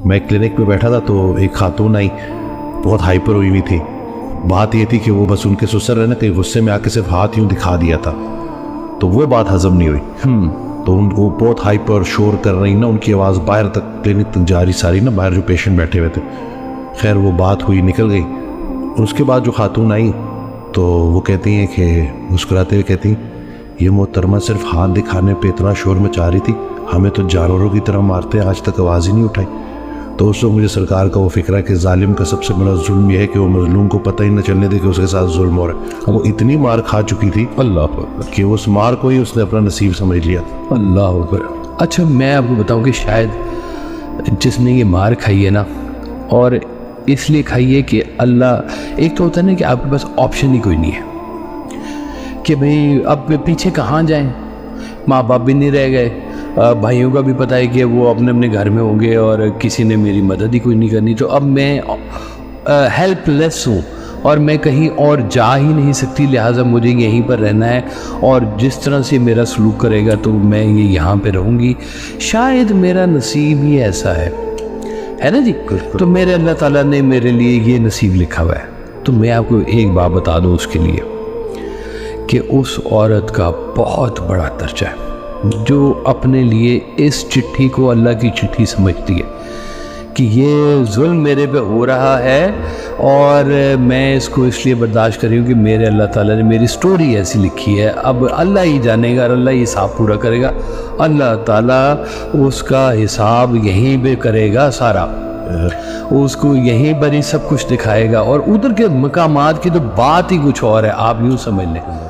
मैं क्लिनिक पे बैठा था तो एक खातून आई, बहुत हाइपर हुई हुई थी। बात ये थी कि वो बस उनके ससुर है ना, कहीं गुस्से में आके सिर्फ हाथ यूँ दिखा दिया था, तो वो बात हजम नहीं हुई। तो उनको बहुत हाइपर शोर कर रही ना, उनकी आवाज़ बाहर तक क्लिनिक तक जा रही सारी ना, बाहर जो पेशेंट बैठे हुए थे। खैर वो बात हुई, निकल गई। उसके बाद जो खातून आई तो वो कहती हैं कि मुस्कुराते हुए कहती हैं, ये मोहतरमा सिर्फ हाथ दिखाने पे इतना शोर मचा रही थी, हमें तो जानवरों की तरह मारते हैं, आज तक आवाज़ ही नहीं उठाई। तो उस वक्त मुझे सरकार का वो फिक्र है कि जालिम का सबसे बड़ा जुल्म यह है कि वो मजलूम को पता ही न चलने दे कि उसके साथ जुल्म हो रहा है। वो इतनी मार खा चुकी थी अल्लाह कि उस मार को ही उसने अपना नसीब समझ लिया। अल्लाह अकबर। अच्छा मैं आपको बताऊं कि शायद जिसने ये मार खाई है ना, और इसलिए खाई है कि अल्लाह, एक तो होता है ना कि आपके पास ऑप्शन ही कोई नहीं है कि भाई अब पीछे कहाँ जाएं, माँ बाप भी नहीं रह गए, भाइयों का भी पता है कि वो अपने अपने घर में होंगे और किसी ने मेरी मदद ही कोई नहीं करनी, तो अब मैं हेल्पलेस हूँ और मैं कहीं और जा ही नहीं सकती, लिहाजा मुझे यहीं पर रहना है और जिस तरह से मेरा सलूक करेगा तो मैं ये यहाँ पे रहूँगी। शायद मेरा नसीब ही ऐसा है ना जी। तो मेरे अल्लाह ताला ने मेरे लिए ये नसीब लिखा हुआ है। तो मैं आपको एक बात बता दूँ उसके लिए कि उस औरत का बहुत बड़ा दर्जा है जो अपने लिए इस चिट्ठी को अल्लाह की चिट्ठी समझती है कि ये जुल्म मेरे पे हो रहा है और मैं इसको इसलिए बर्दाश्त कर रही हूँ कि मेरे अल्लाह ताला ने मेरी स्टोरी ऐसी लिखी है। अब अल्लाह ही जानेगा और अल्लाह ही हिसाब पूरा करेगा। अल्लाह ताला उसका हिसाब यहीं पे करेगा सारा, उसको यहीं पर ही सब कुछ दिखाएगा और उधर के मकामात की तो बात ही कुछ और है, आप यूँ समझ लें।